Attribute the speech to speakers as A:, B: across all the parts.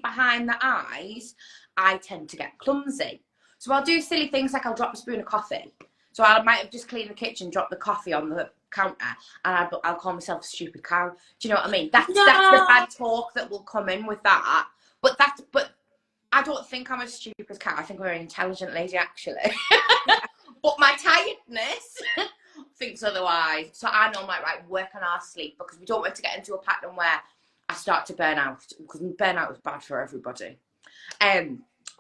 A: behind the eyes, I tend to get clumsy. So I'll do silly things like I'll drop a spoon of coffee. So I might have just cleaned the kitchen, dropped the coffee on the counter, and I'll call myself a stupid cow. Do you know what I mean? That's the bad talk that will come in with that. But I don't think I'm a stupid cow. I think I'm a very intelligent lady, actually. But my tiredness thinks otherwise. So I know I'm like, right, work on our sleep, because we don't want to get into a pattern where I start to burn out, because burnout is bad for everybody.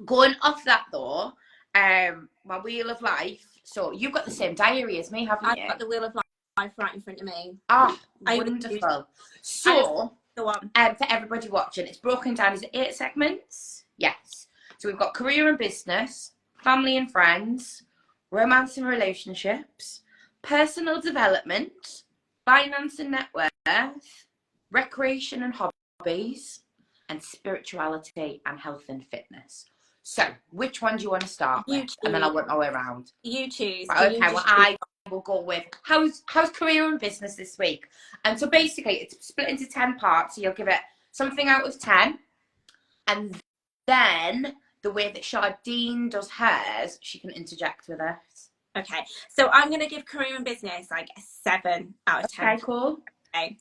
A: Going off that though, my wheel of life. So you've got the same diary as me, haven't you?
B: I've got the wheel of life right in front of me.
A: Oh, wonderful. So,
B: go on.
A: For everybody watching, it's broken down into 8 segments. Yes. So we've got career and business, family and friends, romance and relationships, personal development, finance and net worth, recreation and hobbies, and spirituality and health and fitness. So, which one do you want to start with? And then I'll work my way around.
B: You choose.
A: Right, okay, well, I will go with how's career and business this week. And so basically, it's split into 10 parts. So you'll give it something out of 10. And then the way that Shardene does hers, she can interject with it.
B: Okay, so I'm going to give career and business like a 7 out of 10.
A: Okay, cool.
B: Okay.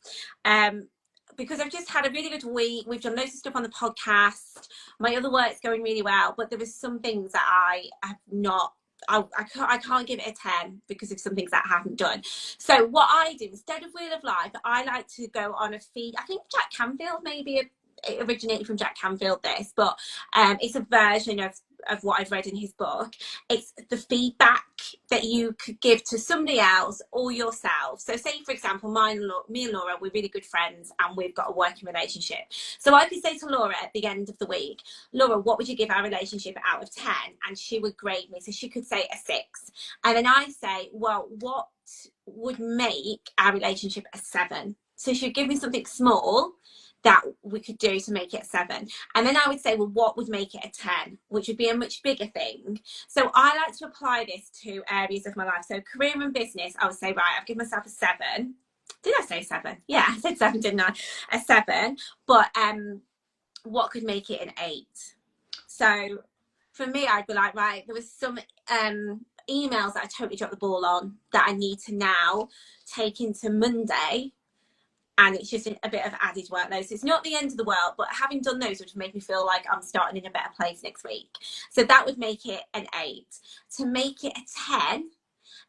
B: Because I've just had a really good week. We've done loads of stuff on the podcast. My other work's going really well, but there was some things that I have not, I can't give it a 10 because of some things that I haven't done. So what I do, instead of Wheel of Life, I like to go on a feed. I think Jack Canfield maybe it originated from Jack Canfield, this, but it's a version of what I've read in his book. It's the feedback that you could give to somebody else or yourself. So say, for example, me and Laura, we're really good friends and we've got a working relationship. So I could say to Laura at the end of the week, Laura, what would you give our relationship out of 10? And she would grade me. So she could say a 6. And then I say, well, what would make our relationship a 7? So she'd give me something small that we could do to make it a 7. And then I would say, well, what would make it a 10, which would be a much bigger thing. So I like to apply this to areas of my life. So career and business, I would say, right, I've given myself a 7. Did I say 7? Yeah, I said 7, didn't I? A 7. But what could make it an 8? So for me, I'd be like, right, there was some emails that I totally dropped the ball on that I need to now take into Monday. And it's just a bit of added workload. So it's not the end of the world, but having done those would make me feel like I'm starting in a better place next week. So that would make it an 8. To make it a 10,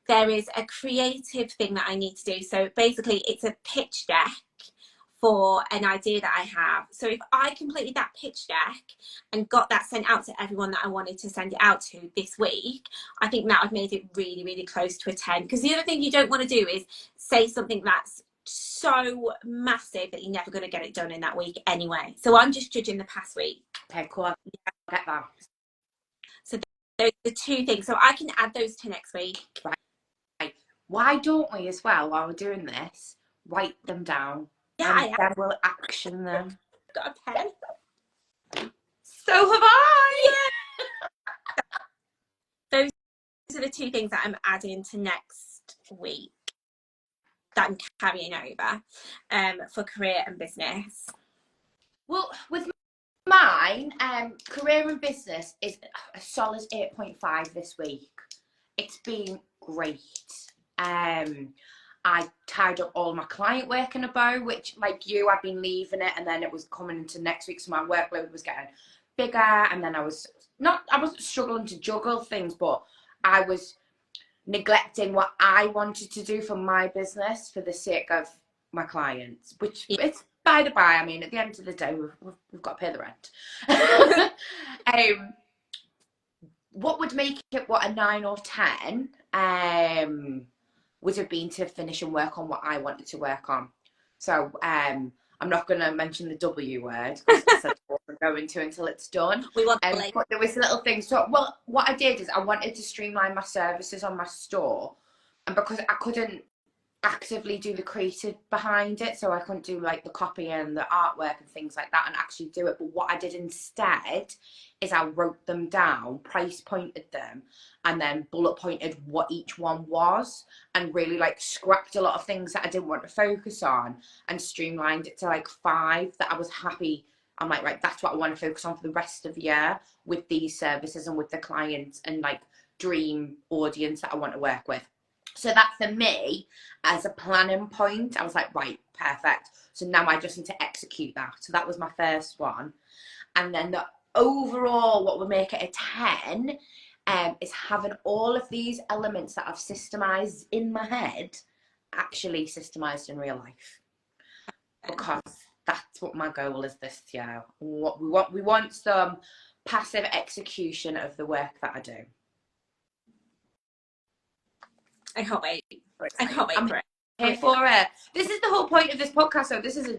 B: there is a creative thing that I need to do. So basically, it's a pitch deck for an idea that I have. So if I completed that pitch deck and got that sent out to everyone that I wanted to send it out to this week, I think that would have made it really, really close to a 10. Because the other thing you don't want to do is say something that's so massive that you're never going to get it done in that week anyway. So I'm just judging the past week.
A: Okay, cool. I get that.
B: So those are the 2 things. So I can add those to next week.
A: Right. Why don't we as well, while we're doing this, write them down?
B: Yeah,
A: and then we'll action them.
B: I've got a pen.
A: So have I.
B: Yeah. Those are the 2 things that I'm adding to next week, that I'm carrying over for career and business.
A: Well, with mine, career and business is a solid 8.5 this week. It's been great. I tied up all my client work in a bow, which, like you, I've been leaving it, and then it was coming into next week, so my workload was getting bigger, and then I wasn't struggling to juggle things, but I was neglecting what I wanted to do for my business for the sake of my clients, which it's by the by. I mean, at the end of the day, we've got to pay the rent. What would make it a 9 or 10 would have been to finish and work on what I wanted to work on. So I'm not going to mention the W word, because I said I wasn't going to until it's done. But there was little things. So, well, what I did is I wanted to streamline my services on my store, and because I couldn't actively do the creative behind it, so I couldn't do like the copy and the artwork and things like that and actually do it. But what I did instead is I wrote them down, price pointed them, and then bullet pointed what each one was, and really like scrapped a lot of things that I didn't want to focus on and streamlined it to like 5 that I was happy I'm like, right, that's what I want to focus on for the rest of the year with these services and with the clients and like dream audience that I want to work with. So that for me, as a planning point, I was like, right, perfect. So now I just need to execute that. So that was my first one. And then the overall, what would make it a 10 is having all of these elements that I've systemized in my head actually systemized in real life. Because that's what my goal is this year. What we want some passive execution of the work that I do.
B: I can't wait. I can't wait for it.
A: Here for it. This is the whole point of this podcast. So this is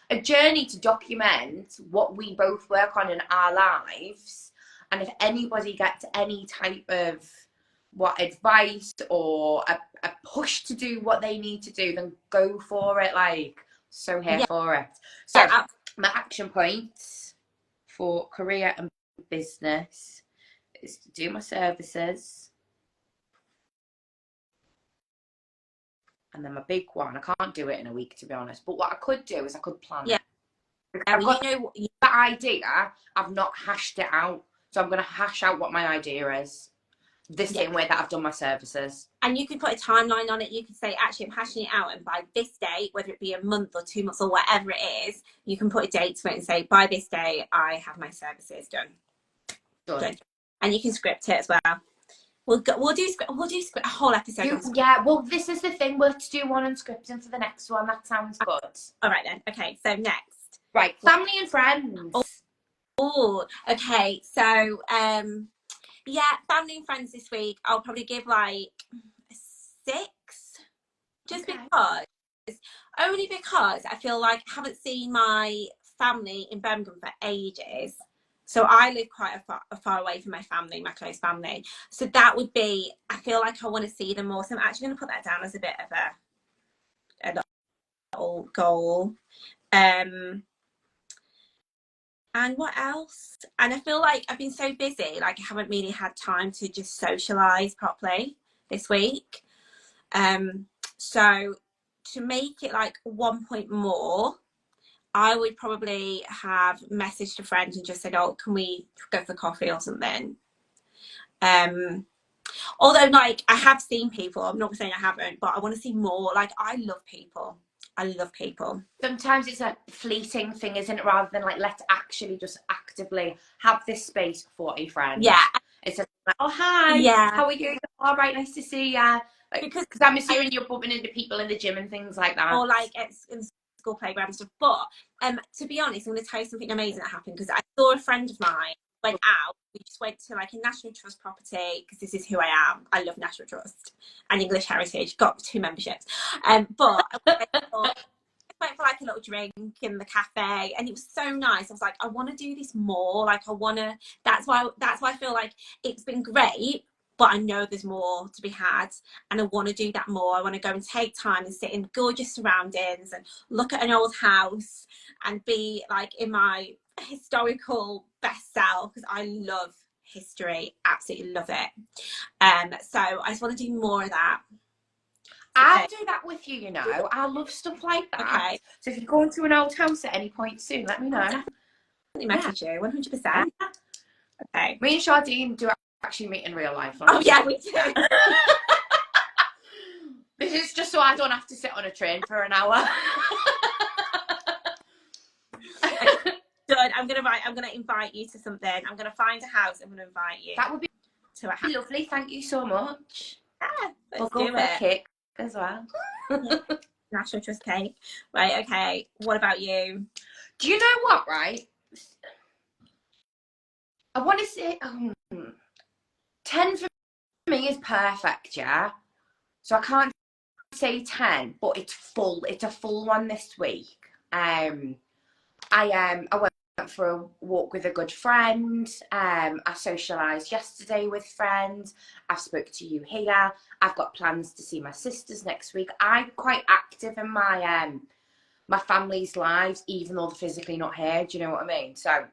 A: a journey to document what we both work on in our lives. And if anybody gets any type of advice or a push to do what they need to do, then go for it. Like, so here for it. So my action points for career and business is to do my services. And then my big one, I can't do it in a week, to be honest. But what I could do is I could plan it. I've got the idea, I've not hashed it out. So I'm going to hash out what my idea is. The same way that I've done my services.
B: And you could put a timeline on it. You could say, actually, I'm hashing it out. And by this date, whether it be a month or 2 months or whatever it is, you can put a date to it and say, by this day, I have my services done. Done. And you can script it as well. We'll do a whole episode.
A: Yeah, well, this is the thing. We'll do one on scripting for the next one. That sounds good.
B: All right then. Okay, so next.
A: Right, family and friends.
B: Oh, okay. So, yeah, family and friends this week. I'll probably give like a 6, just only because I feel like I haven't seen my family in Birmingham for ages. So I live quite far away from my family, my close family. So that would be, I feel like I want to see them more. So I'm actually going to put that down as a bit of a little goal. And what else? And I feel like I've been so busy, like I haven't really had time to just socialise properly this week. So to make it like 1 point more, I would probably have messaged a friend and just said, oh, can we go for coffee or something? Although, like, I have seen people, I'm not saying I haven't, but I want to see more. Like, I love people. Sometimes
A: it's a fleeting thing, isn't it? Rather than like, let's actually just actively have this space for a friend.
B: Yeah.
A: It's just like, oh, hi.
B: Yeah.
A: How are you? All right, nice to see you. Like, because I'm assuming you're bumping into people in the gym and things like that.
B: Or like in school playground and stuff. But to be honest, I'm going to tell you something amazing that happened, because I saw a friend of mine went out. We just went to like a National Trust property, because this is who I am. I love National Trust and English Heritage. Got 2 memberships. But I went for like a little drink in the cafe, and it was so nice. I was like, I want to do this more. Like, I want to. That's why I feel like it's been great. But I know there's more to be had, and I want to do that more. I want to go and take time and sit in gorgeous surroundings and look at an old house and be like in my historical best self, because I love history, absolutely love it. So I just want to do more of that.
A: I'll do that with you, you know. I love stuff like that. Okay. So if you're going to an old house at any point soon, let me know.
B: I'll definitely message you, 100%. Okay.
A: Me and Shardene do actually meet in real life.
B: Oh yeah, we do.
A: This is just so I don't have to sit on a train for an hour.
B: Good. I'm gonna invite you to something. I'm gonna find a house. I'm gonna invite you.
A: That would be to a house. Lovely. Thank you so much.
B: Yeah,
A: we'll go for a cake as well.
B: National Trust cake. Right. Okay. What about you?
A: Do you know what? Right. I want to say 10 for me is perfect, yeah. So I can't say 10, but it's full. It's a full one this week. I went for a walk with a good friend. I socialised yesterday with friends. I've spoke to you here. I've got plans to see my sisters next week. I'm quite active in my my family's lives, even though they're physically not here. Do you know what I mean? So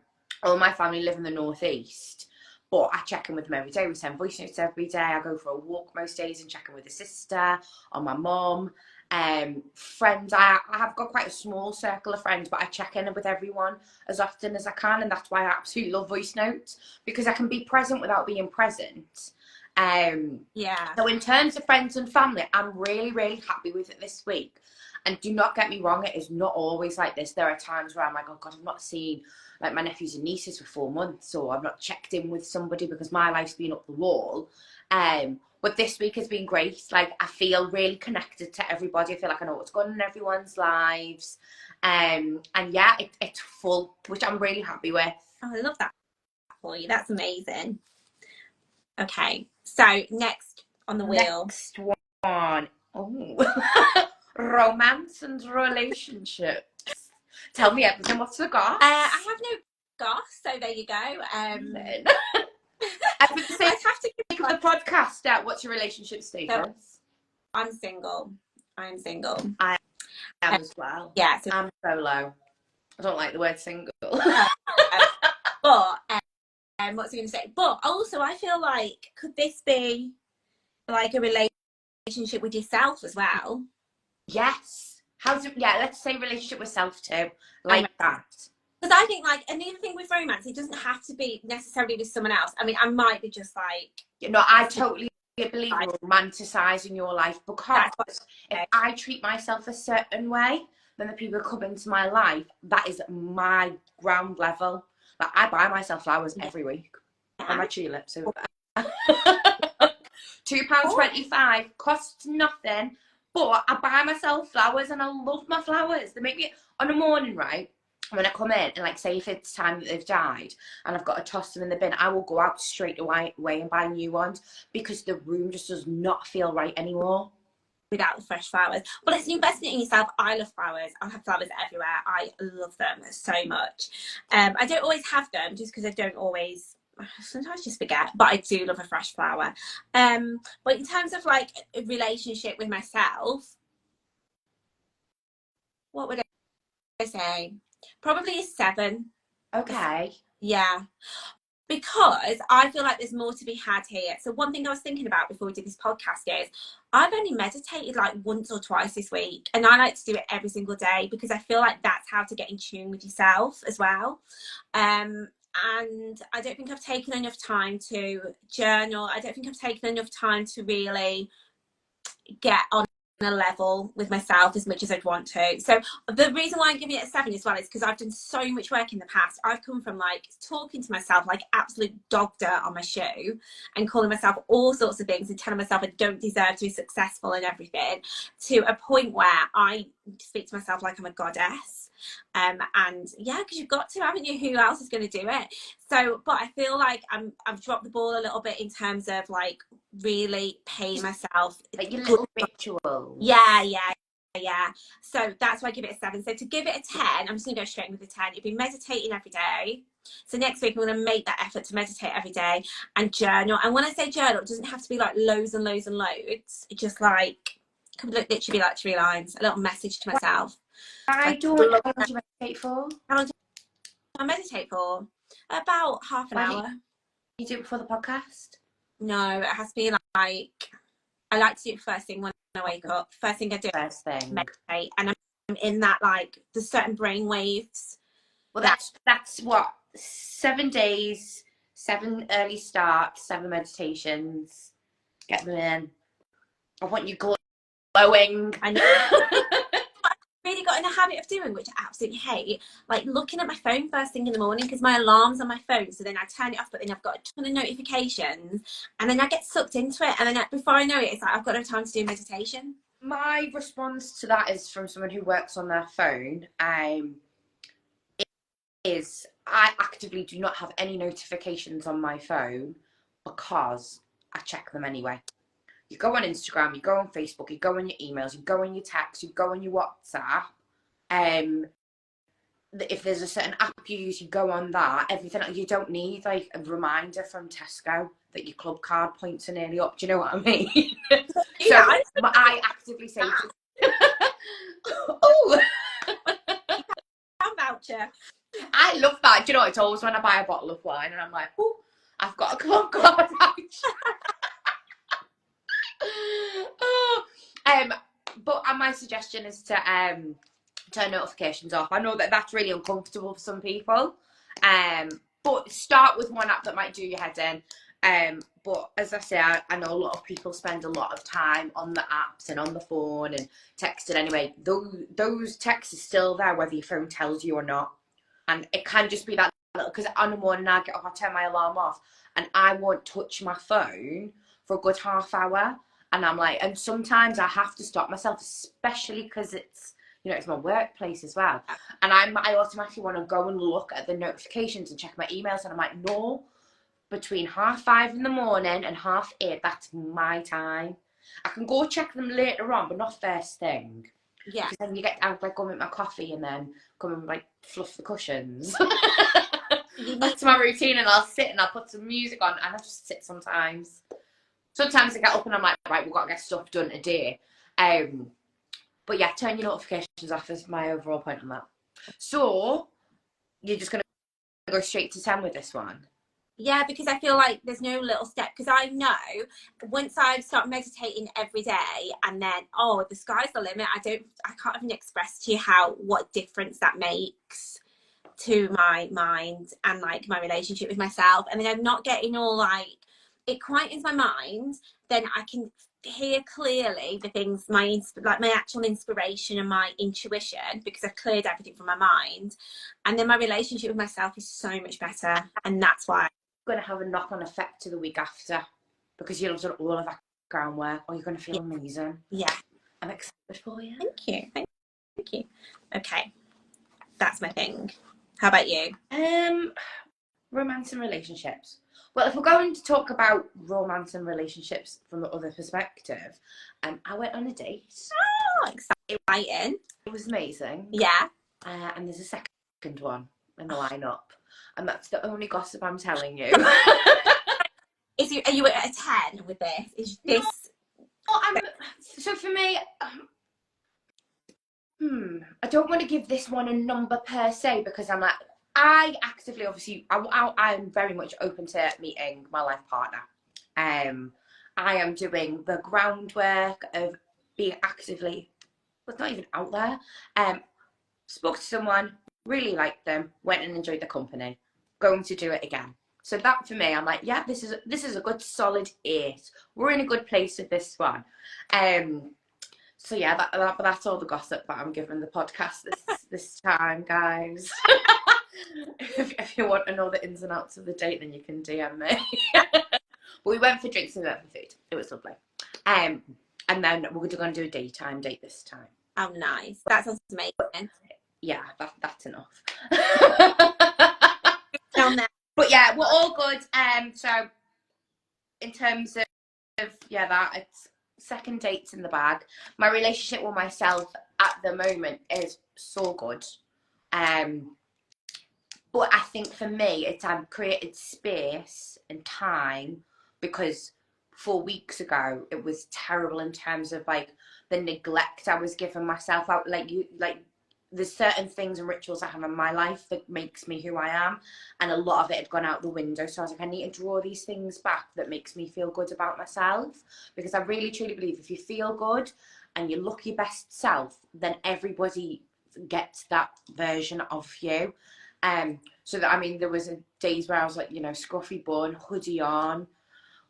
A: all my family live in the northeast, but I check in with them every day. We send voice notes every day. I go for a walk most days and check in with a sister or my mum. Friends, I have got quite a small circle of friends, but I check in with everyone as often as I can, and that's why I absolutely love voice notes, because I can be present without being present. So in terms of friends and family, I'm really, really happy with it this week. And do not get me wrong, it is not always like this. There are times where I'm like, oh God, I've not seen like my nephews and nieces for 4 months, or I've not checked in with somebody because my life's been up the wall. But this week has been great. Like, I feel really connected to everybody. I feel like I know what's going on in everyone's lives. And yeah, it's full, which I'm really happy with.
B: Oh, I love that for you. That's amazing. Okay, so next on the wheel.
A: Next one. Oh. Romance and relationships. Tell me everything. What's the goss?
B: I have no goss, so there you go.
A: I have to give the podcast out. What's your relationship status?
B: So, I'm single. I am single.
A: I am as well.
B: Yeah. So,
A: I'm solo. I don't like the word single.
B: But what's I going to say? But also, I feel like, could this be like a relationship with yourself as well?
A: Yes. Let's say relationship with self too. Like that.
B: Because I think, like, another thing with romance, it doesn't have to be necessarily with someone else. I mean, I might be just like...
A: I totally believe in romanticising your life, because if I treat myself a certain way, then the people who come into my life, that is my ground level. Like, I buy myself flowers every week. And my tulips. £2.25 costs nothing, but I buy myself flowers and I love my flowers. They make me, on a morning, right, when I come in and like say if it's time that they've died and I've got to toss them in the bin, I will go out straight away and buy new ones, because the room just does not feel right anymore
B: without the fresh flowers. But it's an investment in yourself. I love flowers. I have flowers everywhere. I love them so much. I don't always have them, just because I don't always, sometimes just forget, but I do love a fresh flower. But in terms of like a relationship with myself, what would I say? Probably a 7.
A: Okay.
B: Yeah. Because I feel like there's more to be had here. So one thing I was thinking about before we did this podcast is I've only meditated like once or twice this week, and I like to do it every single day, because I feel like that's how to get in tune with yourself as well. And I don't think I've taken enough time to journal. I don't think I've taken enough time to really get on a level with myself as much as I'd want to. So the reason why I'm giving it a 7 as well is because I've done so much work in the past. I've come from like talking to myself like absolute dog dirt on my shoe, and calling myself all sorts of things and telling myself I don't deserve to be successful and everything, to a point where I speak to myself like I'm a goddess. And yeah, because you've got to, haven't you? Who else is going to do it? So, but I feel like I've dropped the ball a little bit in terms of like really paying myself
A: like your little rituals.
B: Yeah. So that's why I give it a 7. So to give it a 10, I'm just gonna go straight with a 10. You've been meditating every day. So next week I'm gonna make that effort to meditate every day and journal. And when I say journal, it doesn't have to be like loads and loads and loads. It just like could literally be like 3 lines, a little message to myself.
A: How long do you meditate for?
B: How long do I meditate for? About half an hour.
A: You do it before the podcast?
B: No, it has to be like, I like to do it first thing when I wake up. First thing I do,
A: first thing,
B: meditate, and I'm in that like the certain brain waves.
A: Well, that's what 7 days, 7 early starts, 7 meditations. Get them in. I want you glowing.
B: I know. Really got in a habit of doing, which I absolutely hate, like looking at my phone first thing in the morning, because my alarm's on my phone, so then I turn it off, but then I've got a ton of notifications, and then I get sucked into it, and then before I know it, it's like I've got no time to do meditation.
A: My response to that is from someone who works on their phone. Is I actively do not have any notifications on my phone, because I check them anyway. You go on Instagram, you go on Facebook, you go on your emails, you go on your texts, you go on your WhatsApp. If there's a certain app you use, you go on that. Everything, you don't need like a reminder from Tesco that your club card points are nearly up. Do you know what I mean?
B: Yeah,
A: so I actively say, "Oh,
B: voucher."
A: I love that. Do you know what? It's always when I buy a bottle of wine and I'm like, "Oh, I've got a club card voucher." but my suggestion is to turn notifications off. I know that that's really uncomfortable for some people, but start with one app that might do your head in. But as I say, I know a lot of people spend a lot of time on the apps and on the phone and texting anyway. Those texts are still there whether your phone tells you or not. And it can just be that little, because on the morning I get up, I turn my alarm off and I won't touch my phone for a good half hour. And I'm like, and sometimes I have to stop myself, especially because it's, you know, it's my workplace as well. And I automatically want to go and look at the notifications and check my emails. And I'm like, no, between 5:30 in the morning and 8:30, that's my time. I can go check them later on, but not first thing.
B: Yeah.
A: Because then you get out, like, go make my coffee and then come and, like, fluff the cushions. That's my routine, and I'll sit and I'll put some music on, and I just sit sometimes. Sometimes I get up and I'm like, right, we've got to get stuff done today. But yeah, turn your notifications off is my overall point on that. So, you're just going to go straight to 10 with this one?
B: Yeah, because I feel like there's no little step, because I know once I start meditating every day and then, oh, the sky's the limit. I can't even express to you what difference that makes to my mind and like my relationship with myself. And then I'm not getting all like, it quietens my mind, then I can hear clearly the things, my actual inspiration and my intuition, because I've cleared everything from my mind. And then my relationship with myself is so much better. And that's why
A: going to have a knock-on effect to the week after, because you'll have done all of that groundwork, or you're going to feel amazing.
B: Yeah.
A: I'm excited for you.
B: Thank you. Thank you. Okay. That's my thing. How about you?
A: Romance and relationships. Well, if we're going to talk about romance and relationships from the other perspective, I went on a date.
B: Oh, exciting.
A: It was amazing.
B: Yeah.
A: And there's a second one in the lineup. And that's the only gossip I'm telling you.
B: Are you at a 10 with this? Is this...
A: No, so for me, I don't want to give this one a number per se, because I'm like, I actively, obviously, I'm very much open to meeting my life partner. I am doing the groundwork of being actively, but not even out there. Spoke to someone, really liked them, went and enjoyed the company. Going to do it again. So that for me, I'm like, yeah, this is a good solid 8. We're in a good place with this one. So yeah, that's all the gossip that I'm giving the podcast this time, guys. if you want to know the ins and outs of the date, then you can DM me. But we went for drinks and we went for food. It was lovely. And then we're going to do a daytime date this time.
B: Oh, nice. That sounds amazing.
A: Yeah, that's enough.
B: But
A: yeah, we're all good. So in terms of it's second dates in the bag. My relationship with myself at the moment is so good. But I think for me, I've created space and time, because 4 weeks ago it was terrible in terms of like the neglect I was giving myself out. There's certain things and rituals I have in my life that makes me who I am, and a lot of it had gone out the window. So I was like, I need to draw these things back that makes me feel good about myself, because I really truly believe if you feel good and you look your best self, then everybody gets that version of you. So that, I mean, there was days where I was like, you know, scruffy bun, hoodie on,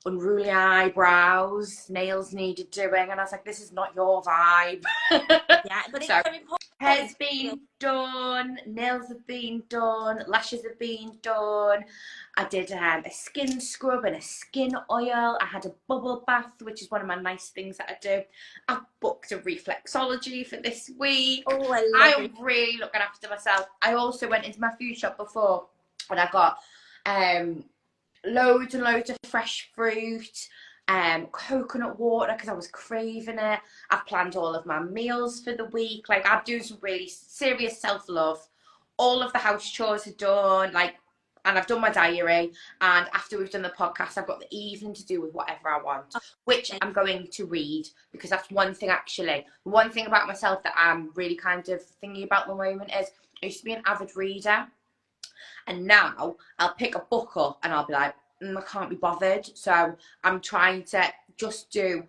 A: unruly eyebrows, nails needed doing, and I was like, this is not your vibe.
B: Yeah, but it's so important.
A: Hair's been done, nails have been done, lashes have been done. I did a skin scrub and a skin oil. I had a bubble bath, which is one of my nice things that I do. I booked a reflexology for this week.
B: Oh,
A: I am really looking after myself. I also went into my food shop before and I got loads and loads of fresh fruit, coconut water, because I was craving it. I've planned all of my meals for the week. Like, I'm doing some really serious self-love. All of the house chores are done, and I've done my diary. And after we've done the podcast, I've got the evening to do with whatever I want, which I'm going to read, because that's one thing about myself that I'm really kind of thinking about at the moment is I used to be an avid reader, and now I'll pick a book up and I'll be like, I can't be bothered. So I'm trying to just do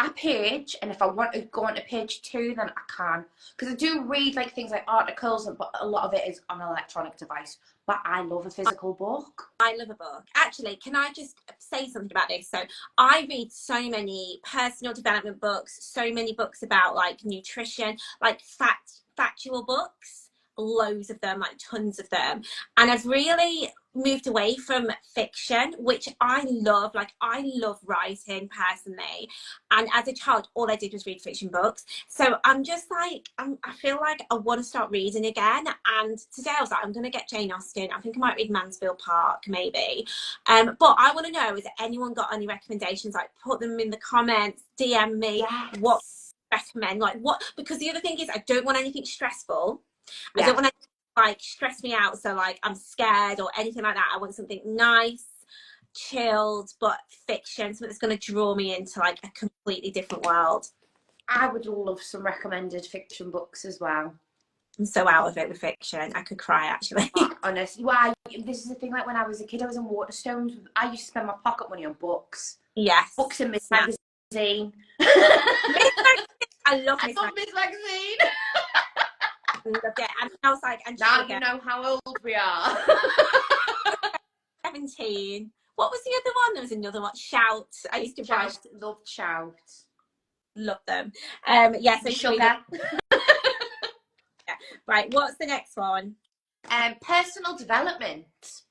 A: I page, and if I want to go on to page 2, then I can. Because I do read like things like articles, but a lot of it is on an electronic device. But I love a physical book.
B: I love a book. Actually, can I just say something about this? So I read so many personal development books, so many books about like nutrition, like factual books, loads of them, like tons of them. And I've really moved away from fiction, which I love. Like I love writing personally, and as a child all I did was read fiction books. So I'm just like, I feel like I want to start reading again. And today I was like, I'm going to get Jane Austen. I think I might read Mansfield Park maybe. But I want to know, has anyone got any recommendations? Like put them in the comments, DM me.
A: Yes.
B: What recommend, like what, because the other thing is I don't want anything stressful.
A: Yeah.
B: I don't want to like stress me out, so like I'm scared or anything like that. I want something nice, chilled, but fiction, something that's going to draw me into like a completely different world.
A: I would love some recommended fiction books as well.
B: I'm so out of it with fiction, I could cry actually.
A: Honestly, why? This is the thing, like when I was a kid I was in Waterstones. I used to spend my pocket money on books.
B: Yes.
A: Books and Miss Magazine.
B: I love
A: Miss Magazine.
B: Loved it. And I was like, and
A: now you know how old we are.
B: 17. What was the other one? There was another one. Shout. I used to buy.
A: Loved Shout.
B: Love them. Yeah, so
A: Sugar.
B: Yeah. Right, what's the next one?
A: Personal development.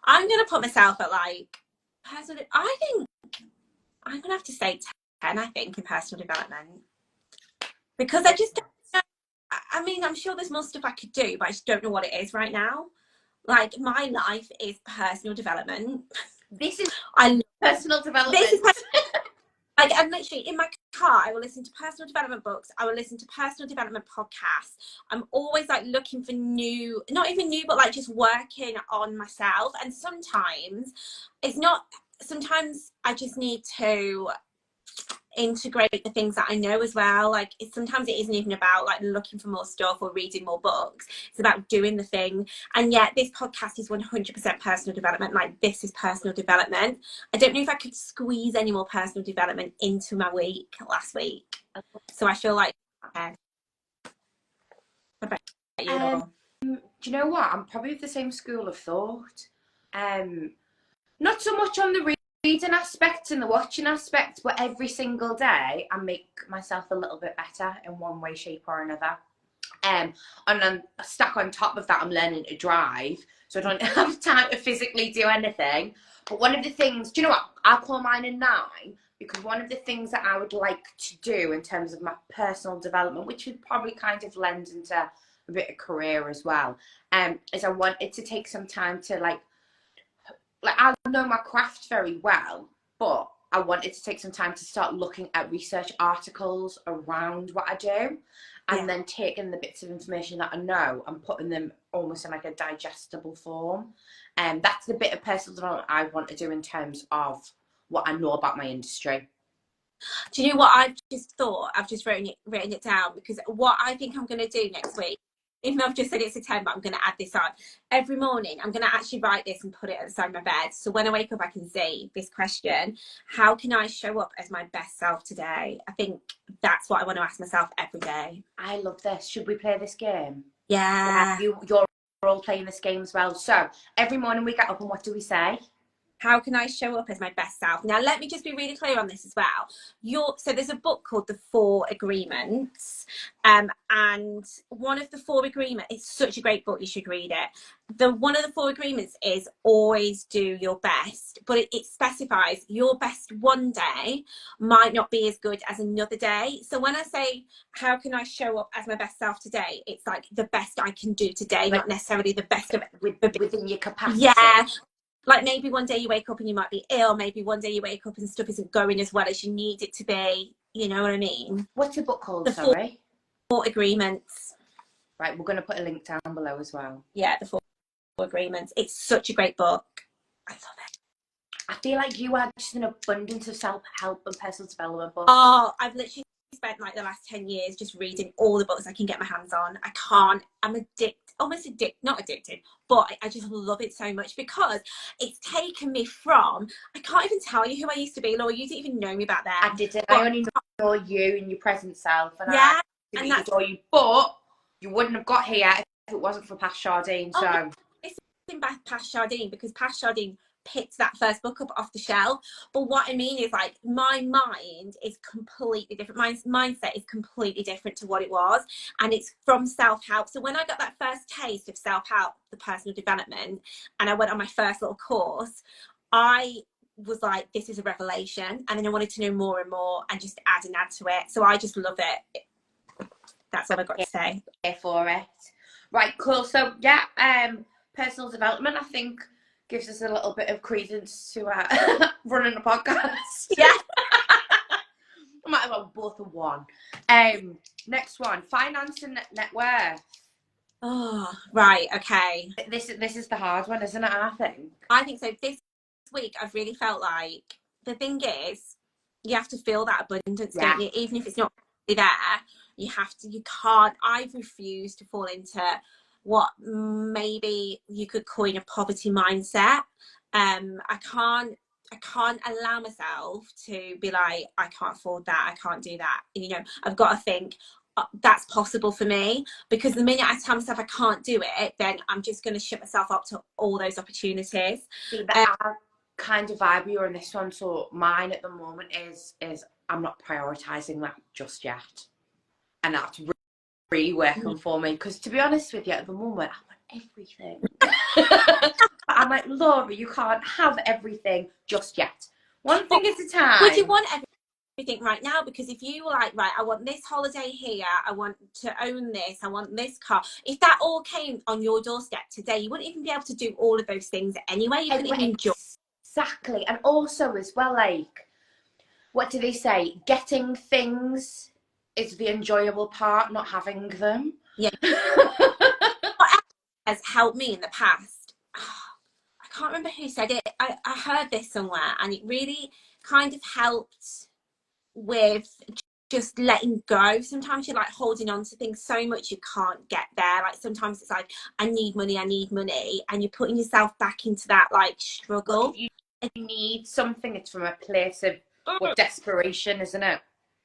B: I'm gonna put myself at like personal. I think I'm gonna have to say 10. I think in personal development, because I just don't know. I mean, I'm sure there's more stuff I could do, but I just don't know what it is right now. Like my life is personal development.
A: This is
B: personal development. This is like, I'm literally in my car, I will listen to personal development books. I will listen to personal development podcasts. I'm always like looking for new, not even new, but like just working on myself. And sometimes it's not, sometimes I just need to integrate the things that I know as well. Like sometimes it isn't even about like looking for more stuff or reading more books. It's about doing the thing. And yet this podcast is 100% personal development. Like this is personal development. I don't know if I could squeeze any more personal development into my week last week. So I feel like what about you?
A: Do you know what? I'm probably of the same school of thought. Not so much on the reading aspect and the watching aspect, but every single day I make myself a little bit better in one way, shape or another. And then stuck on top of that, I'm learning to drive, so I don't have time to physically do anything. But one of the things, do you know what? I'll call mine a 9, because one of the things that I would like to do in terms of my personal development, which would probably kind of lend into a bit of career as well, is I wanted to take some time to like I know my craft very well, but I wanted to take some time to start looking at research articles around what I do, and then taking the bits of information that I know and putting them almost in like a digestible form. And that's the bit of personal development I want to do in terms of what I know about my industry.
B: Do you know what I've just thought? I've just written it down, because what I think I'm going to do next week, even though I've just said it's a 10, but I'm going to add this on. Every morning, I'm going to actually write this and put it at the side of my bed. So when I wake up, I can see this question: how can I show up as my best self today? I think that's what I want to ask myself every day.
A: I love this. Should we play this game?
B: Yeah.
A: You're all playing this game as well. So every morning we get up and what do we say?
B: How can I show up as my best self? Now, let me just be really clear on this as well. So there's a book called The 4 Agreements. And one of the 4 agreements, it's such a great book, you should read it. One of the 4 agreements is always do your best, but it specifies your best one day might not be as good as another day. So when I say, how can I show up as my best self today? It's like the best I can do today, not necessarily the best of it.
A: Within your capacity.
B: Yeah. Like maybe one day you wake up and you might be ill. Maybe one day you wake up and stuff isn't going as well as you need it to be. You know what I mean?
A: What's the book called,
B: sorry? 4 Agreements.
A: Right, we're going to put a link down below as well.
B: Yeah, The 4 Agreements. It's such a great book. I love it.
A: I feel like you had just an abundance of self-help and personal development books.
B: Oh, I've literally spent like the last 10 years just reading all the books I can get my hands on. I'm addicted. almost not addicted, but I just love it so much because it's taken me from, I can't even tell you who I used to be, Laura, you didn't even know me back then.
A: I didn't. I only know you and your present self, and
B: yeah,
A: I really adore you, but you wouldn't have got here if it wasn't for past Shardene, so.
B: It's in past Shardene, because past Shardene picked that first book up off the shelf. But what I mean is, like, my mind is completely different. My mindset is completely different to what it was, and it's from self-help. So when I got that first taste of self-help, the personal development, and I went on my first little course, I was like, this is a revelation. And then I wanted to know more and more and just add and add to it. So I just love it. That's all I've got to say.
A: Here for it. Right, cool. So yeah, personal development, I think, gives us a little bit of credence to running a podcast.
B: Yeah.
A: I might have got both of one. Next one, finance and net worth.
B: Oh, right, okay.
A: This is the hard one, isn't it?
B: I think so. This week I've really felt like, the thing is, you have to feel that abundance, don't you? Even if it's not really there, you can't. I've refused to fall into what maybe you could coin a poverty mindset. I can't allow myself to be like, I can't afford that, I can't do that. You know, I've got to think, that's possible for me, because the minute I tell myself I can't do it, then I'm just going to shut myself up to all those opportunities.
A: See, that kind of vibe you're in this one. So mine at the moment is I'm not prioritizing that just yet, and that's really working for me, because to be honest with you, at the moment I want everything. I'm like, Laura, you can't have everything just yet. One thing at a time.
B: Would you want everything right now? Because if you were like, right, I want this holiday here, I want to own this, I want this car, if that all came on your doorstep today, you wouldn't even be able to do all of those things anyway. You couldn't even enjoy.
A: Exactly. And also as well, like, what do they say? Getting things is the enjoyable part, not having them.
B: Yeah. What has helped me in the past, I can't remember who said it. I heard this somewhere, and it really kind of helped with just letting go. Sometimes you're like holding on to things so much you can't get there. Like sometimes it's like, I need money, and you're putting yourself back into that like struggle.
A: If you need something, it's from a place of desperation, isn't it?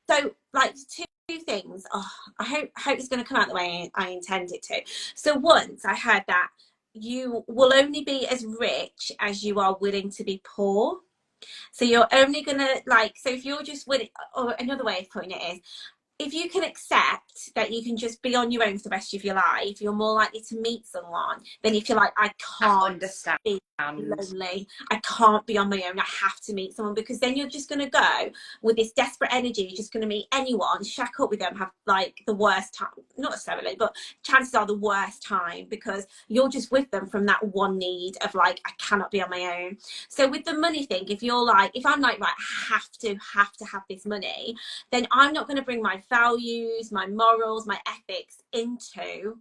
B: So like two things. I hope it's going to come out the way I intend it to. So once I heard that you will only be as rich as you are willing to be poor. So you're only gonna, like, so if you're just willing, or another way of putting it is, if you can accept that you can just be on your own for the rest of your life, you're more likely to meet someone than if you're like, I can't
A: understand.
B: Be lonely, I can't be on my own, I have to meet someone. Because then you're just going to go with this desperate energy, you're just going to meet anyone, shack up with them, have like the worst time, not necessarily, but chances are the worst time, because you're just with them from that one need of like, I cannot be on my own. So with the money thing, if you're like, if I'm like, right, I have to have this money, then I'm not going to bring my values, my morals, my ethics into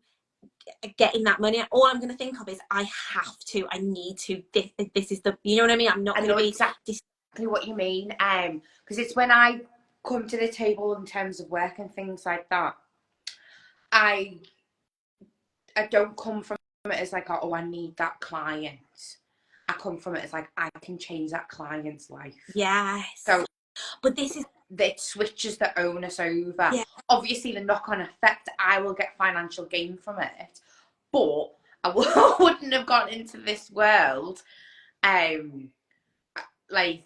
B: getting that money. All I'm going to think of is, I need to, this is the, you know what I mean? I'm not going to be
A: exactly what you mean, because it's when I come to the table in terms of work and things like that, I don't come from it as like, oh, I need that client. I come from it as like, I can change that client's life.
B: Yes.
A: So,
B: but this is,
A: it switches the onus over. Yeah. Obviously, the knock-on effect, I will get financial gain from it, but I wouldn't have gone into this world, like,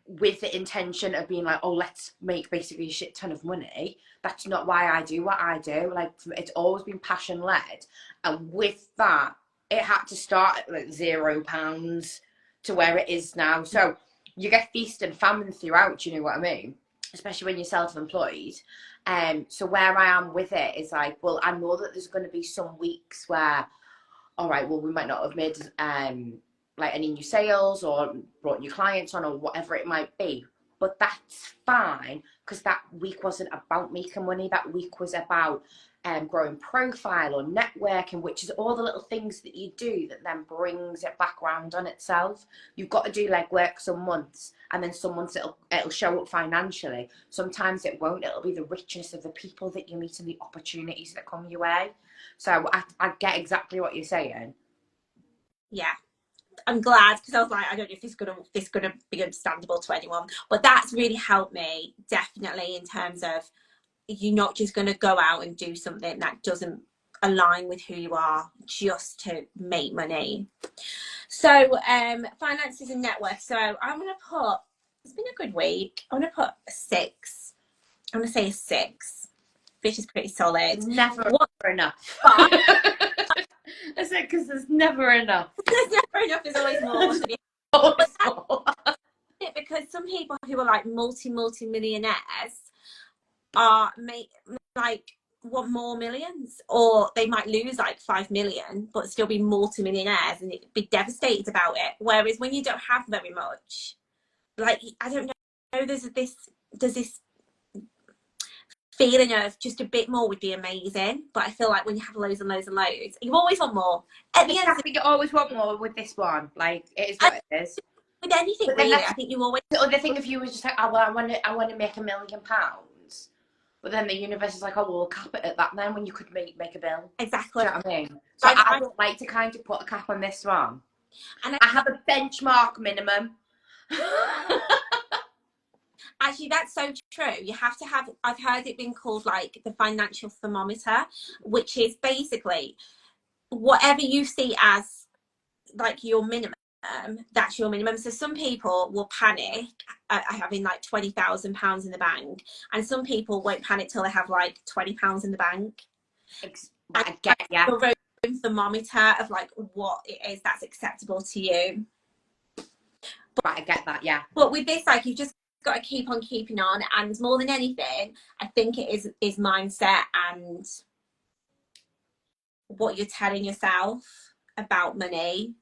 A: with the intention of being like, oh, let's make basically a shit ton of money. That's not why I do what I do. Like, it's always been passion-led, and with that, it had to start at like £0 to where it is now. So you get feast and famine throughout, you know what I mean? Especially when you're self-employed. So where I am with it is like, well, I know that there's going to be some weeks where, all right, well, we might not have made like any new sales or brought new clients on or whatever it might be, but that's fine, because that week wasn't about making money. That week was about growing profile or networking, which is all the little things that you do that then brings it back around on itself. You've got to do legwork some months, and then some months it'll show up financially. Sometimes it won't. It'll be the richness of the people that you meet and the opportunities that come your way. So I get exactly what you're saying.
B: Yeah. I'm glad, because I was like, I don't know if this is gonna be understandable to anyone, but that's really helped me, definitely, in terms of you're not just going to go out and do something that doesn't align with who you are just to make money. So finances and network. So I'm going to put, it's been a good week, I'm going to put a 6. I'm going to say a 6, which is pretty solid.
A: Never enough.
B: But
A: I said, because there's never enough.
B: there's never enough, there's always more.
A: Always more.
B: Because some people who are like multi-millionaires are want more millions, or they might lose like 5 million but still be multi-millionaires and be devastated about it. Whereas when you don't have very much, like, I don't know, there's this feeling of just a bit more would be amazing. But I feel like when you have loads and loads and loads, you always want more. At the end,
A: you always want more with this one. Like, it is what it is.
B: With anything, really, I think you always.
A: The other thing, if you were just like, oh, well, I want to make £1 million, but then the universe is like, oh, well, we'll cap it at that then, when you could make a bill.
B: Exactly.
A: Do you know what I mean? So I don't like to kind of put a cap on this one. And I have a benchmark minimum.
B: Actually, that's so true. You have to have, I've heard it being called like the financial thermometer, which is basically whatever you see as like your minimum, that's your minimum. So some people will panic at having like £20,000 in the bank, and some people won't panic till they have like £20 in the bank.
A: I get ya.
B: Your own thermometer of like what it is that's acceptable to you.
A: But I get that, yeah.
B: But with this, like, you've just got to keep on keeping on, and more than anything, I think it is mindset and what you're telling yourself about money,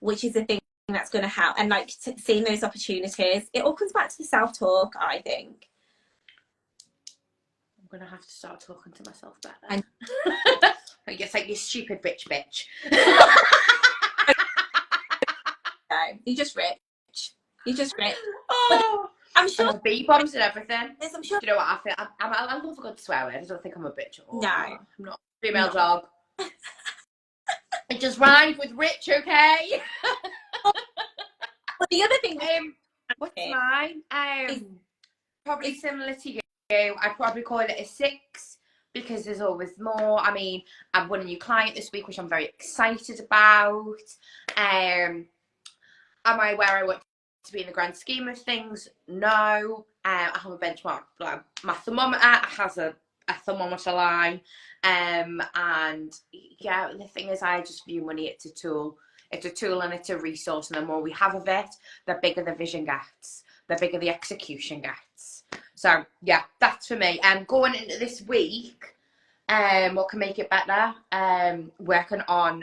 B: which is the thing that's going to help. And like seeing those opportunities, it all comes back to the self-talk, I think.
A: I'm going to have to start talking to myself better. I guess, like, you stupid bitch.
B: No, you're just rich.
A: Oh,
B: I'm sure
A: B-bombs and everything.
B: Yes, I'm sure.
A: Do you know what I feel? I love a good swear word. I don't think I'm a bitch at all.
B: No,
A: I'm not a female dog. It just rhymes with rich, okay?
B: But the other thing,
A: what's mine? Probably similar to you. I'd probably call it a 6, because there's always more. I mean, I've won a new client this week, which I'm very excited about. Am I where I want to be in the grand scheme of things? No. I have a benchmark. Like, my thermometer has a thermometer line. And yeah, the thing is, I just view money, it's a tool. It's a tool and it's a resource. And the more we have of it, the bigger the vision gets, the bigger the execution gets. So yeah, that's for me. Going into this week, what can make it better? Working on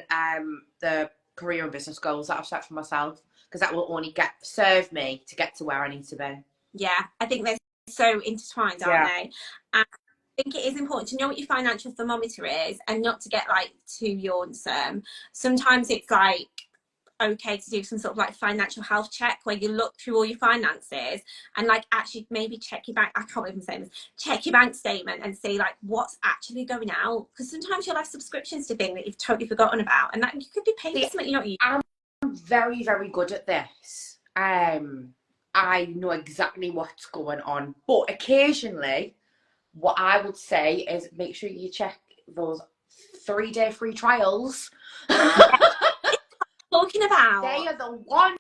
A: the career and business goals that I've set for myself, because that will only serve me to get to where I need to be.
B: Yeah, I think they're so intertwined, aren't they? And I think it is important to know what your financial thermometer is, and not to get like too yawnsome. Sometimes it's like okay to do some sort of like financial health check, where you look through all your finances and like actually maybe check your bank. I can't even say this. Check your bank statement and see like what's actually going out, because sometimes you'll have subscriptions to things that you've totally forgotten about, and that you could be paying for something you're not using.
A: I'm very, very good at this. I know exactly what's going on, but occasionally what I would say is make sure you check those 3-day free trials.
B: Talking about,
A: they are the ones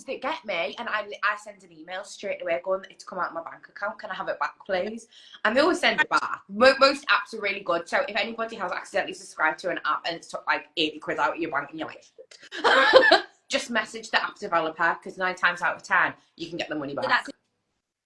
A: that get me, and I send an email straight away going, it's come out of my bank account, can I have it back, please? And they always send it back. Most apps are really good. So if anybody has accidentally subscribed to an app and it's took like 80 quid out of your bank and you're like just message the app developer, because 9 times out of 10 you can get the money back.
B: That's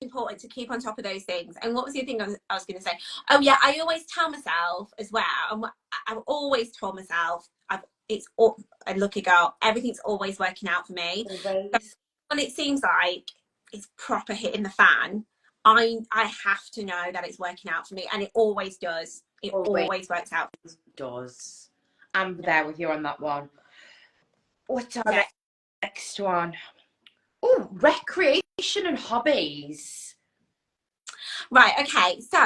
B: important to keep on top of those things. And what was the other thing I was going to say? Oh yeah, I always tell myself as well, and I've always told myself, a lucky girl, everything's always working out for me.
A: Always.
B: When it seems like it's proper hitting the fan, I have to know that it's working out for me, and it always does. It always works out.
A: It does. I'm there with you on that one. What's our next one? Oh, recreation and hobbies.
B: Right, okay, so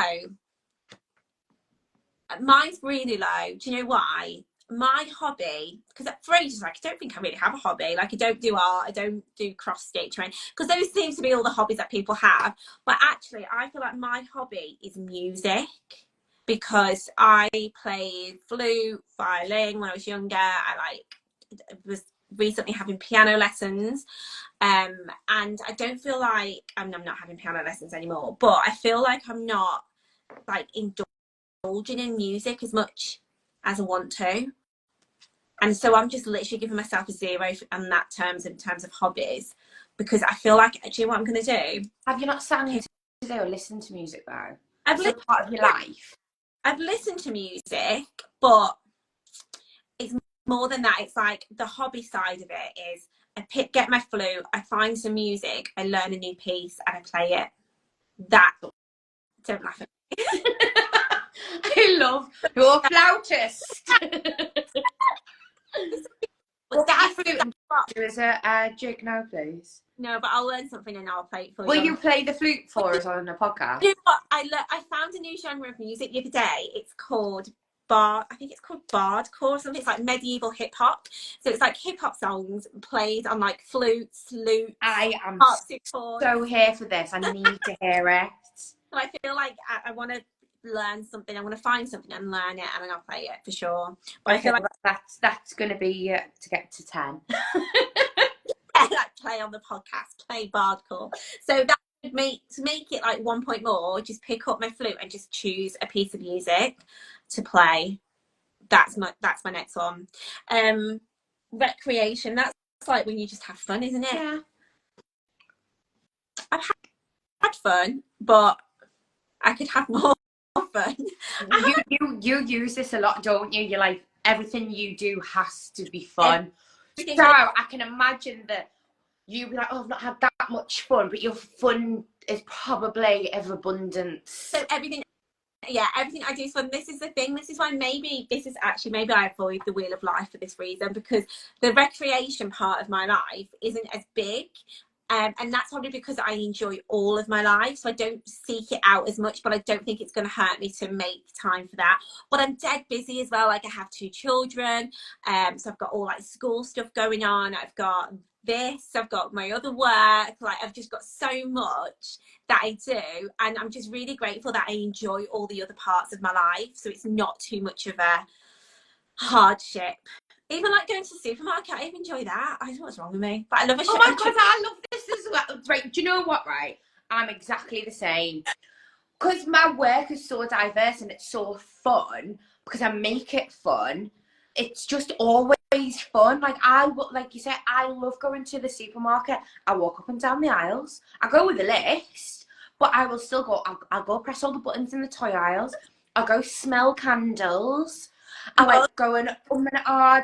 B: Mine's really low. Do you know why? My hobby, because for ages, like, I don't think I really have a hobby. Like, I don't do art, I don't do cross stitch, right? Because those seems to be all the hobbies that people have. But actually, I feel like my hobby is music, because I played flute, violin when I was younger. I was recently having piano lessons, and I don't feel like I'm not having piano lessons anymore. But I feel like I'm not like indulging in music as much as I want to. And so I'm just literally giving myself a 0 on that terms in terms of hobbies, because I feel like, do you know what I'm going to do?
A: Have you not sang today or listened to music though?
B: I've
A: It's a part of your life.
B: I've listened to music, but it's more than that. It's like the hobby side of it is get my flute, I find some music, I learn a new piece and I play it. That, don't laugh at me.
A: I love your flautist. Well, get a flute and do us a jig now, please.
B: No, but I'll learn something and I'll play it for you.
A: Will you play the flute for us on the podcast?
B: You know what? I found a new genre of music the other day. It's called I think it's called bardcore or something. It's like medieval hip hop. So it's like hip hop songs played on like flutes, lutes.
A: I am so here for this. I need to hear it.
B: So I feel like I want to learn something. I want to find something and learn it, and then I'll play it for sure. But okay, I feel like
A: that's going to be to get to 10.
B: Like play on the podcast, play bardcore. So that would to make it like 1 point more, just pick up my flute and just choose a piece of music to play. That's my next one. Recreation, that's like when you just have fun, isn't it?
A: Yeah.
B: I've had fun, but I could have more fun.
A: You use this a lot, don't you? You're like, everything you do has to be fun. So I can imagine that you'd be like, oh, I've not had that much fun, but your fun is probably of abundance.
B: So everything I do is fun. This is the thing. This is why maybe I avoid the wheel of life for this reason, because the recreation part of my life isn't as big. And that's probably because I enjoy all of my life, so I don't seek it out as much, but I don't think it's going to hurt me to make time for that. But I'm dead busy as well. Like, I have 2 children, so I've got all like school stuff going on. I've got this, I've got my other work. Like, I've just got so much that I do, and I'm just really grateful that I enjoy all the other parts of my life, so it's not too much of a hardship. Even like going to the supermarket, I even enjoy that. I don't know what's wrong with me, but I love a
A: Oh my God, I love this as well. Right, do you know what, right? I'm exactly the same. Because my work is so diverse and it's so fun, because I make it fun, it's just always fun. Like you said, I love going to the supermarket. I walk up and down the aisles. I go with a list, but I will still go, I'll go press all the buttons in the toy aisles. I'll go smell candles. I like going and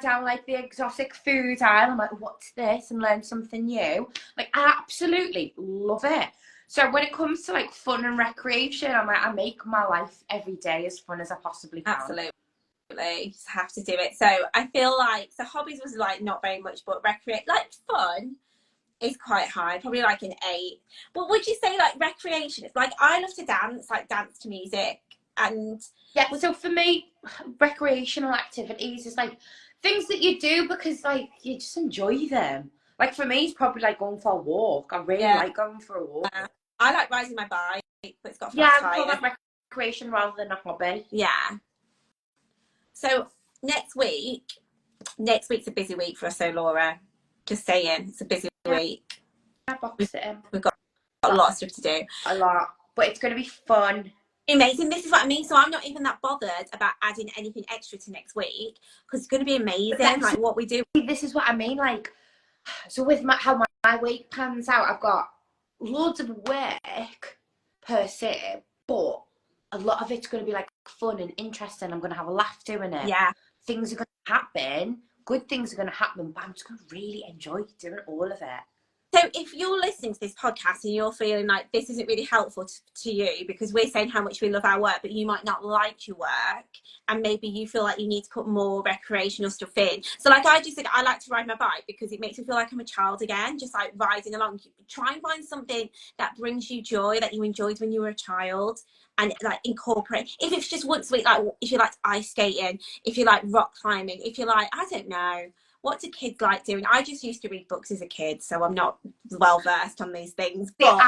A: down like the exotic food aisle. I'm like, what's this? And learn something new. Like, I absolutely love it. So when it comes to like fun and recreation, I'm like, I make my life every day as fun as I possibly can.
B: Absolutely. Just have to do it. So I feel like, so hobbies was like not very much, but like fun is quite high, probably like an 8. But would you say like recreation? It's like, I love to dance, like dance to music. And
A: yeah, so for me, recreational activities is like things that you do because like you just enjoy them. Like for me, it's probably like going for a walk. I really like going for a walk.
B: I like riding my bike, but it's got
A: flat tires. I call that recreation rather than a hobby.
B: Yeah. So next week's a busy week for us, so Laura. Just saying, it's a busy week. We've got a lot of stuff to do.
A: A lot, but it's going to be fun.
B: Amazing. This is what I mean. So I'm not even that bothered about adding anything extra to next week, because it's going to be amazing. Like what we do.
A: This is what I mean. Like, so with how my week pans out, I've got loads of work per se, but a lot of it's going to be like fun and interesting. I'm going to have a laugh doing it.
B: Yeah.
A: Things are going to happen. Good things are going to happen, but I'm just going to really enjoy doing all of it.
B: So if you're listening to this podcast and you're feeling like this isn't really helpful to you because we're saying how much we love our work, but you might not like your work, and maybe you feel like you need to put more recreational stuff in. So like I just said, I like to ride my bike because it makes me feel like I'm a child again, just like riding along. Try and find something that brings you joy that you enjoyed when you were a child, and like incorporate. If it's just once a week, like if you like ice skating, if you like rock climbing, if you like, I don't know, what do kids like doing? I just used to read books as a kid, so I'm not well versed on these things. But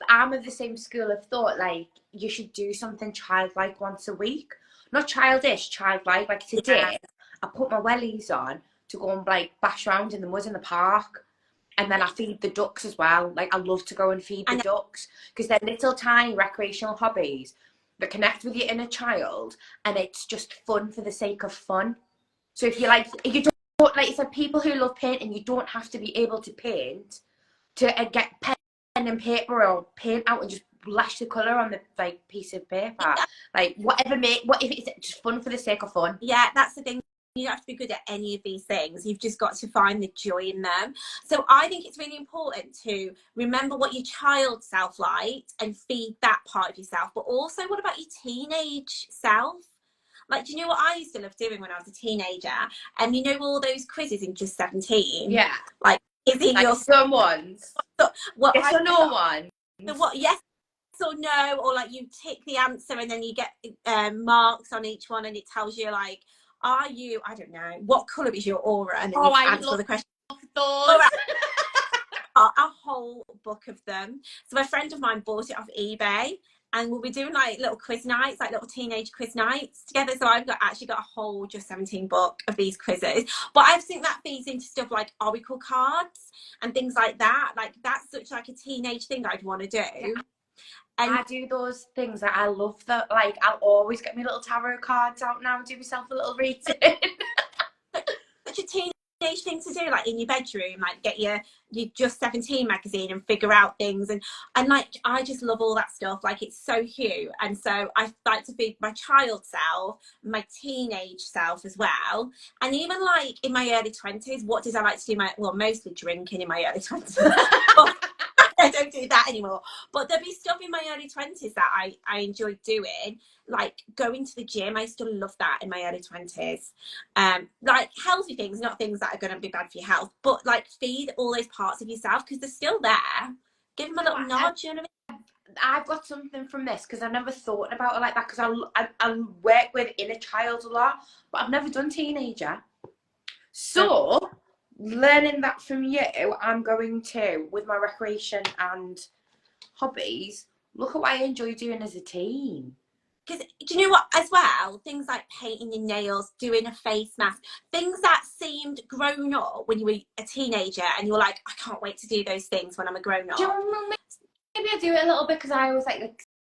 A: I'm of the same school of thought. Like, you should do something childlike once a week, not childish, childlike. Like today,
B: yeah.
A: I put my wellies on to go and like bash around in the mud in the park, and then I feed the ducks as well. Like, I love to go and feed the ducks because they're little tiny recreational hobbies that connect with your inner child, and it's just fun for the sake of fun. So if you don't, like you said, people who love painting, you don't have to be able to paint to get pen and paper or paint out and just lash the colour on the like piece of paper.
B: Yeah.
A: Like what if it's just fun for the sake of fun?
B: Yeah, that's the thing. You don't have to be good at any of these things. You've just got to find the joy in them. So I think it's really important to remember what your child self liked and feed that part of yourself. But also, what about your teenage self? Like, do you know what I used to love doing when I was a teenager? And you know all those quizzes in Just 17?
A: Yeah.
B: Like, is it
A: like
B: your
A: someone's?
B: Well,
A: yes or no one?
B: So what? Yes or no, or like you tick the answer and then you get marks on each one, and it tells you like, are you? I don't know, what colour is your aura, and then you answer the question.
A: Those.
B: A whole book of them. So a friend of mine bought it off eBay, and we'll be doing like little quiz nights, like little teenage quiz nights together. So I've actually got a whole Just 17 book of these quizzes. But I think that feeds into stuff like oracle cards and things like that. Like, that's such like a teenage thing I'd want to do.
A: Yeah. And I do those things that I love. That like I'll always get my little tarot cards out now and do myself a little reading.
B: Such a teenage thing to do, like in your bedroom, like get your Just 17 magazine and figure out things, and like I just love all that stuff. Like, it's so cute. And so I like to feed my child self, my teenage self as well, and even like in my early 20s, what did I like to do? Mostly drinking in my early 20s. I don't do that anymore, but there'll be stuff in my early 20s that I enjoyed doing, like going to the gym. I still love that in my early 20s. Like healthy things, not things that are going to be bad for your health, but like feed all those parts of yourself because they're still there. Give them a little nod, you know what I mean?
A: I've got something from this because I've never thought about it like that, because I work with inner child a lot, but I've never done teenager. So learning that from you, I'm going to, with my recreation and hobbies, look at what I enjoy doing as a teen.
B: Because do you know what, as well, things like painting your nails, doing a face mask, things that seemed grown up when you were a teenager, and you were like, I can't wait to do those things when I'm a grown up.
A: Do you know, maybe I do it a little bit because I always like